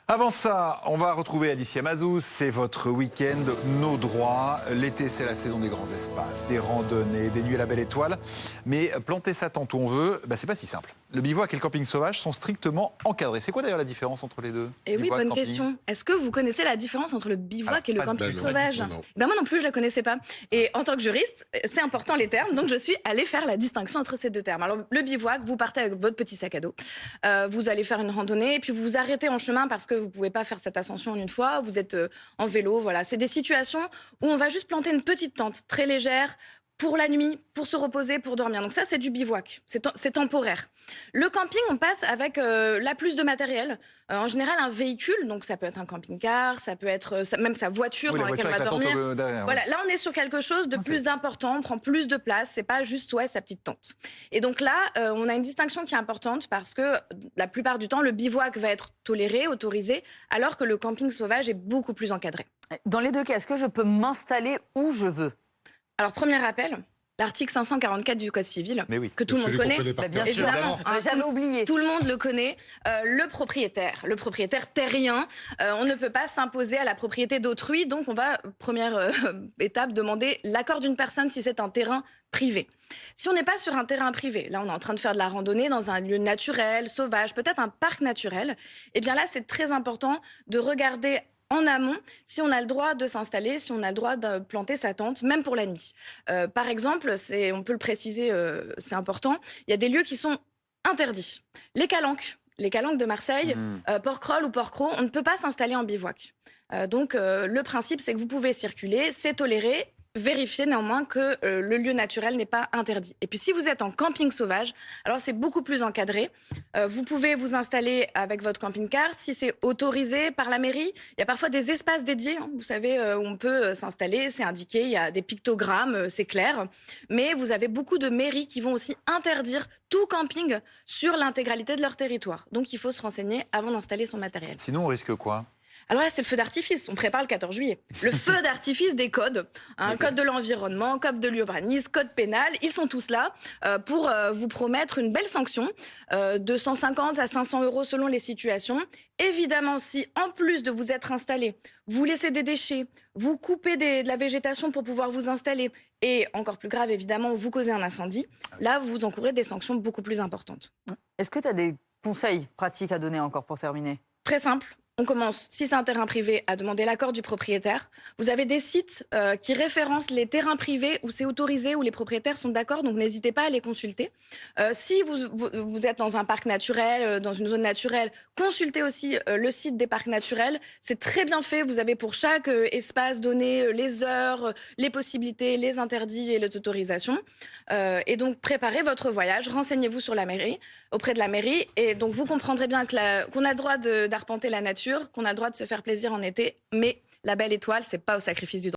Avant ça, on va retrouver Alicia Mazouz. C'est votre week-end, nos droits. L'été, c'est la saison des grands espaces, des randonnées, des nuits à la belle étoile. Mais planter sa tente où on veut, c'est pas si simple. Le bivouac et le camping sauvage sont strictement encadrés. C'est quoi d'ailleurs la différence entre les deux? Et oui, Bivouac, bonne camping. question. Est-ce que vous connaissez la différence entre le bivouac et le camping sauvage? non. Moi non plus, je la connaissais pas. Et en tant que juriste, c'est important les termes, donc je suis allée faire la distinction entre ces deux termes. Alors le bivouac, vous partez avec votre petit sac à dos, vous allez faire une randonnée, et puis vous vous arrêtez en chemin parce que vous pouvez pas faire cette ascension en une fois, vous êtes en vélo, voilà. C'est des situations où on va juste planter une petite tente très légère, pour la nuit, pour se reposer, pour dormir. Donc ça, c'est du bivouac, c'est temporaire. Le camping, on passe avec la plus de matériel. En général, un véhicule, donc ça peut être un camping-car, ça peut être même sa voiture dans laquelle on va dormir. Derrière, voilà, là, on est sur quelque chose de plus important, on prend plus de place, c'est pas juste sa petite tente. Et donc là, on a une distinction qui est importante parce que la plupart du temps, le bivouac va être toléré, autorisé, alors que le camping sauvage est beaucoup plus encadré. Dans les deux cas, est-ce que je peux m'installer où je veux ? Alors, premier rappel, l'article 544 du Code civil, que tout le monde connaît. Bien sûr, évidemment, j'avais oublié. Tout le monde le connaît. Le propriétaire terrien, on ne peut pas s'imposer à la propriété d'autrui. Donc, on va, première étape, demander l'accord d'une personne si c'est un terrain privé. Si on n'est pas sur un terrain privé, là, on est en train de faire de la randonnée dans un lieu naturel, sauvage, peut-être un parc naturel, eh bien là, c'est très important de regarder en amont, si on a le droit de s'installer, si on a le droit de planter sa tente, même pour la nuit. Par exemple, on peut le préciser, c'est important, il y a des lieux qui sont interdits. Les calanques de Marseille, Porquerolles ou Porquerolles, on ne peut pas s'installer en bivouac. Donc, le principe, c'est que vous pouvez circuler, c'est toléré. Vérifiez néanmoins que le lieu naturel n'est pas interdit. Et puis si vous êtes en camping sauvage, alors c'est beaucoup plus encadré. Vous pouvez vous installer avec votre camping-car si c'est autorisé par la mairie. Il y a parfois des espaces dédiés, vous savez, où on peut s'installer, c'est indiqué, il y a des pictogrammes, c'est clair. Mais vous avez beaucoup de mairies qui vont aussi interdire tout camping sur l'intégralité de leur territoire. Donc il faut se renseigner avant d'installer son matériel. Sinon, on risque quoi? Alors là, c'est le feu d'artifice. On prépare le 14 juillet. Le feu d'artifice des codes. Code de l'environnement, code de l'urbanisme, code pénal. Ils sont tous là pour vous promettre une belle sanction de 150 à 500 euros selon les situations. Évidemment, si en plus de vous être installé, vous laissez des déchets, vous coupez de la végétation pour pouvoir vous installer et, encore plus grave, évidemment, vous causez un incendie, là, vous encourez des sanctions beaucoup plus importantes. Est-ce que tu as des conseils pratiques à donner encore pour terminer ? Très simple. On commence, si c'est un terrain privé, à demander l'accord du propriétaire. Vous avez des sites qui référencent les terrains privés où c'est autorisé, où les propriétaires sont d'accord, donc n'hésitez pas à les consulter. Si vous êtes dans un parc naturel, dans une zone naturelle, consultez aussi le site des parcs naturels. C'est très bien fait, vous avez pour chaque espace donné les heures, les possibilités, les interdits et les autorisations. Et donc préparez votre voyage, renseignez-vous sur la mairie, auprès de la mairie, et donc vous comprendrez bien qu'on a le droit d'arpenter la nature, qu'on a le droit de se faire plaisir en été, mais la belle étoile, c'est pas au sacrifice du droit.